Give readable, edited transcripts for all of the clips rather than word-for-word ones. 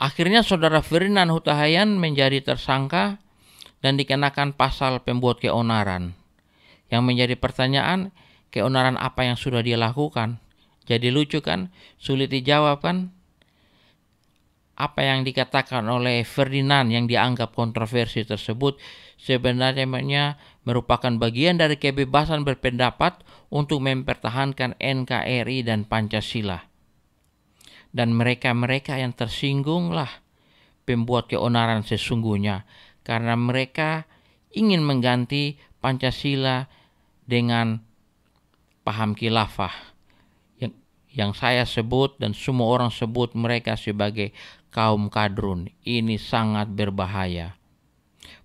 Akhirnya saudara Ferdinand Huta Heian menjadi tersangka dan dikenakan pasal pembuat keonaran. Yang menjadi pertanyaan, keonaran apa yang sudah dia lakukan? Jadi lucu kan? Sulit dijawab kan? Apa yang dikatakan oleh Ferdinand yang dianggap kontroversi tersebut sebenarnya merupakan bagian dari kebebasan berpendapat untuk mempertahankan NKRI dan Pancasila. Dan mereka-mereka yang tersinggunglah pembuat keonaran sesungguhnya, karena mereka ingin mengganti Pancasila dengan paham khilafah yang saya sebut dan semua orang sebut mereka sebagai kaum kadrun. Ini sangat berbahaya.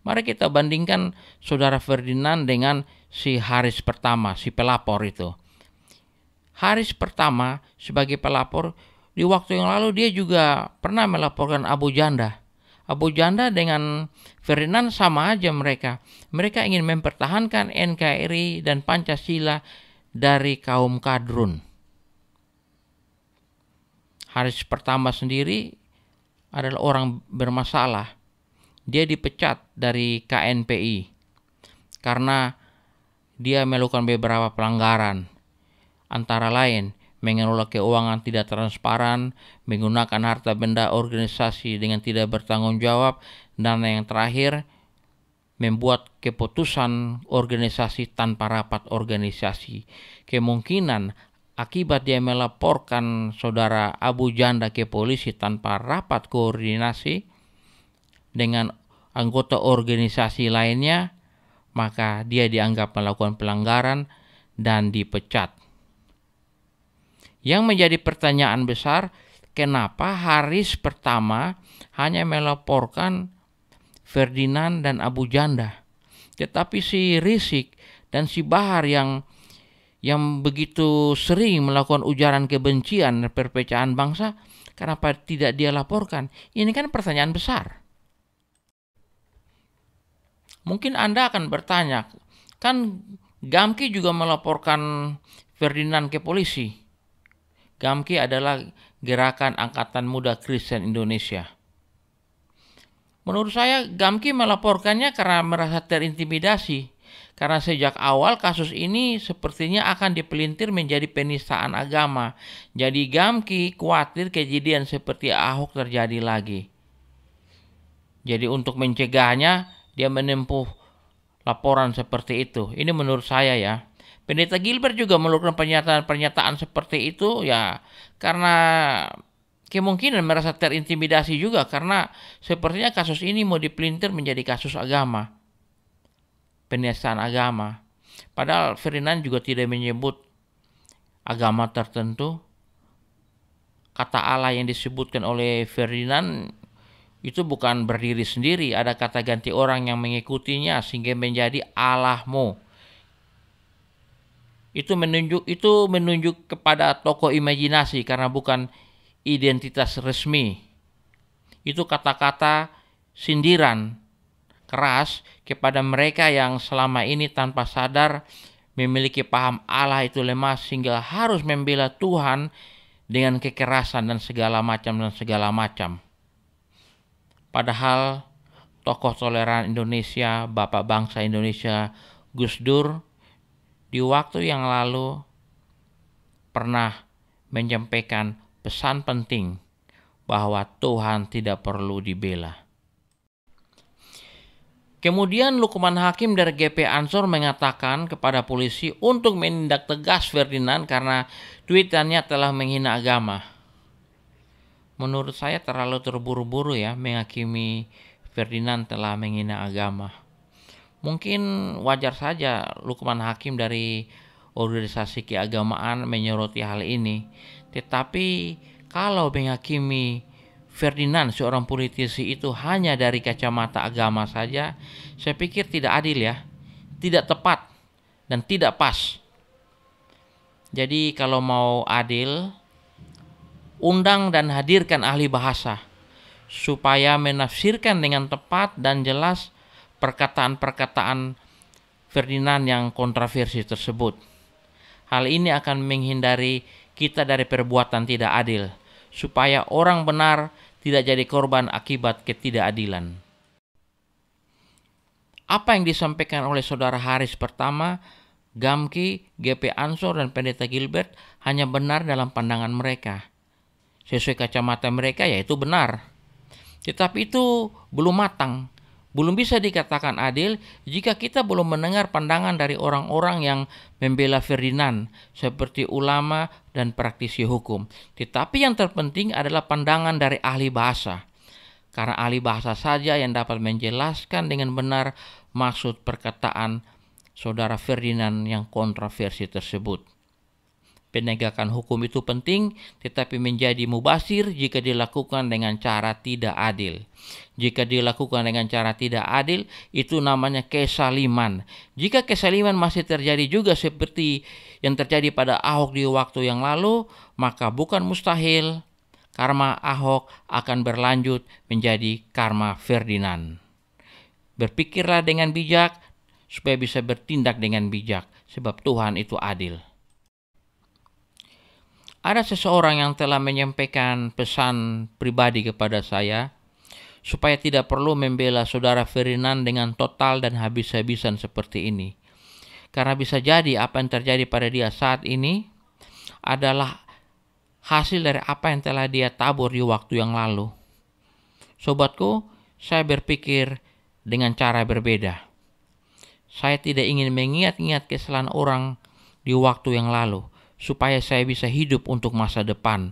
Mari kita bandingkan saudara Ferdinand dengan si Haris pertama, si pelapor itu. Haris pertama sebagai pelapor, di waktu yang lalu dia juga pernah melaporkan Abu Janda. Abu Janda dengan Ferdinand sama aja mereka. Mereka ingin mempertahankan NKRI dan Pancasila dari kaum kadrun. Haris pertama sendiri adalah orang bermasalah. Dia dipecat dari KNPI karena dia melakukan beberapa pelanggaran. Antara lain, mengelola keuangan tidak transparan, menggunakan harta benda organisasi dengan tidak bertanggung jawab, dan yang terakhir, membuat keputusan organisasi tanpa rapat organisasi. Kemungkinan akibat dia melaporkan saudara Abu Janda ke polisi tanpa rapat koordinasi dengan anggota organisasi lainnya, maka dia dianggap melakukan pelanggaran dan dipecat. Yang menjadi pertanyaan besar, kenapa Haris pertama hanya melaporkan Ferdinand dan Abu Janda, tetapi si Rizik dan si Bahar yang begitu sering melakukan ujaran kebencian dan perpecahan bangsa, kenapa tidak dia laporkan? Ini kan pertanyaan besar. Mungkin Anda akan bertanya, kan Gamki juga melaporkan Ferdinand ke polisi. Gamki adalah Gerakan Angkatan Muda Kristen Indonesia. Menurut saya Gamki melaporkannya karena merasa terintimidasi. Karena sejak awal kasus ini sepertinya akan dipelintir menjadi penistaan agama. Jadi Gamki khawatir kejadian seperti Ahok terjadi lagi. Jadi untuk mencegahnya dia menempuh laporan seperti itu. Ini menurut saya ya. Pendeta Gilbert juga melakukan pernyataan seperti itu ya karena kemungkinan merasa terintimidasi juga karena sepertinya kasus ini mau dipelintir menjadi kasus agama. Penistaan agama. Padahal Ferdinand juga tidak menyebut agama tertentu. Kata Allah yang disebutkan oleh Ferdinand itu bukan berdiri sendiri, ada kata ganti orang yang mengikutinya sehingga menjadi Allahmu. Itu menunjuk kepada tokoh imajinasi karena bukan identitas resmi. Itu kata-kata sindiran keras kepada mereka yang selama ini tanpa sadar memiliki paham Allah itu lemah sehingga harus membela Tuhan dengan kekerasan dan segala macam. Padahal tokoh toleran Indonesia, Bapak Bangsa Indonesia Gus Dur di waktu yang lalu pernah menyampaikan pesan penting bahwa Tuhan tidak perlu dibela. Kemudian Lukman Hakim dari GP Ansor mengatakan kepada polisi untuk menindak tegas Ferdinand karena tweetannya telah menghina agama. Menurut saya terlalu terburu-buru ya menghakimi Ferdinand telah menghina agama. Mungkin wajar saja Lukman Hakim dari organisasi keagamaan menyoroti hal ini. Tetapi kalau menghakimi Ferdinand seorang politisi itu hanya dari kacamata agama saja, saya pikir tidak adil ya, tidak tepat dan tidak pas. Jadi kalau mau adil, undang dan hadirkan ahli bahasa supaya menafsirkan dengan tepat dan jelas perkataan-perkataan Ferdinand yang kontroversi tersebut. Hal ini akan menghindari kita dari perbuatan tidak adil, supaya orang benar tidak jadi korban akibat ketidakadilan. Apa yang disampaikan oleh Saudara Haris pertama, Gamki, GP Ansor, dan Pendeta Gilbert hanya benar dalam pandangan mereka. Sesuai kacamata mereka ya itu benar. Tetapi itu belum matang. Belum bisa dikatakan adil jika kita belum mendengar pandangan dari orang-orang yang membela Ferdinand seperti ulama dan praktisi hukum. Tetapi yang terpenting adalah pandangan dari ahli bahasa. Karena ahli bahasa saja yang dapat menjelaskan dengan benar maksud perkataan Saudara Ferdinand yang kontroversi tersebut. Penegakan hukum itu penting, tetapi menjadi mubazir jika dilakukan dengan cara tidak adil. Jika dilakukan dengan cara tidak adil, itu namanya kesaliman. Jika kesaliman masih terjadi juga seperti yang terjadi pada Ahok di waktu yang lalu, maka bukan mustahil karma Ahok akan berlanjut menjadi karma Ferdinand. Berpikirlah dengan bijak supaya bisa bertindak dengan bijak, sebab Tuhan itu adil. Ada seseorang yang telah menyampaikan pesan pribadi kepada saya supaya tidak perlu membela Saudara Ferdinand dengan total dan habis-habisan seperti ini. Karena bisa jadi apa yang terjadi pada dia saat ini adalah hasil dari apa yang telah dia tabur di waktu yang lalu. Sobatku, saya berpikir dengan cara berbeda. Saya tidak ingin mengingat-ingat kesalahan orang di waktu yang lalu, supaya saya bisa hidup untuk masa depan.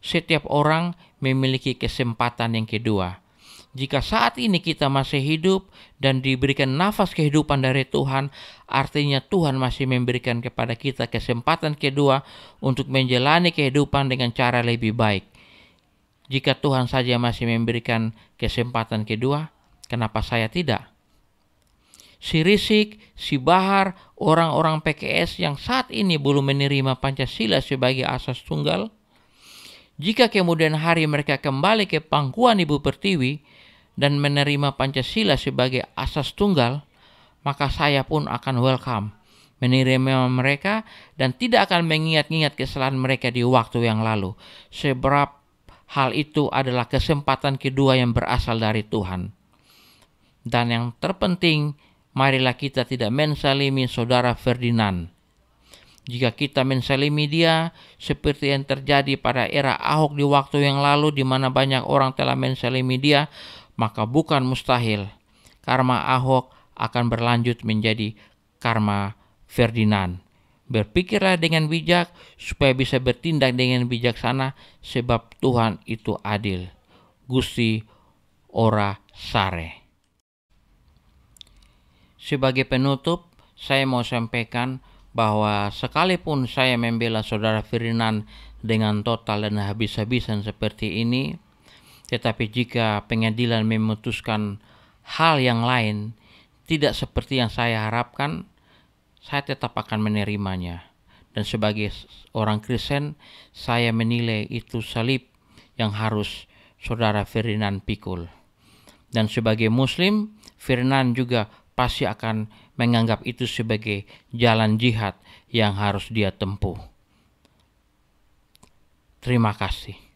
Setiap orang memiliki kesempatan yang kedua. Jika saat ini kita masih hidup dan diberikan nafas kehidupan dari Tuhan, artinya Tuhan masih memberikan kepada kita kesempatan kedua untuk menjalani kehidupan dengan cara lebih baik. Jika Tuhan saja masih memberikan kesempatan kedua, kenapa saya tidak? Si Risik, si Bahar, orang-orang PKS yang saat ini belum menerima Pancasila sebagai asas tunggal, jika kemudian hari mereka kembali ke pangkuan Ibu Pertiwi dan menerima Pancasila sebagai asas tunggal, maka saya pun akan welcome menerima mereka dan tidak akan mengingat-ingat kesalahan mereka di waktu yang lalu. Sebab hal itu adalah kesempatan kedua yang berasal dari Tuhan. Dan yang terpenting, marilah kita tidak mensalimi Saudara Ferdinand. Jika kita mensalimi dia seperti yang terjadi pada era Ahok di waktu yang lalu di mana banyak orang telah mensalimi dia, maka bukan mustahil karma Ahok akan berlanjut menjadi karma Ferdinand. Berpikirlah dengan bijak supaya bisa bertindak dengan bijaksana, sebab Tuhan itu adil. Gusti ora sare. Sebagai penutup, saya mau sampaikan bahwa sekalipun saya membela Saudara Ferdinand dengan total dan habis-habisan seperti ini, tetapi jika pengadilan memutuskan hal yang lain tidak seperti yang saya harapkan, saya tetap akan menerimanya. Dan sebagai orang Kristen, saya menilai itu salib yang harus Saudara Ferdinand pikul. Dan sebagai Muslim, Ferdinand juga pasti akan menganggap itu sebagai jalan jihad yang harus dia tempuh. Terima kasih.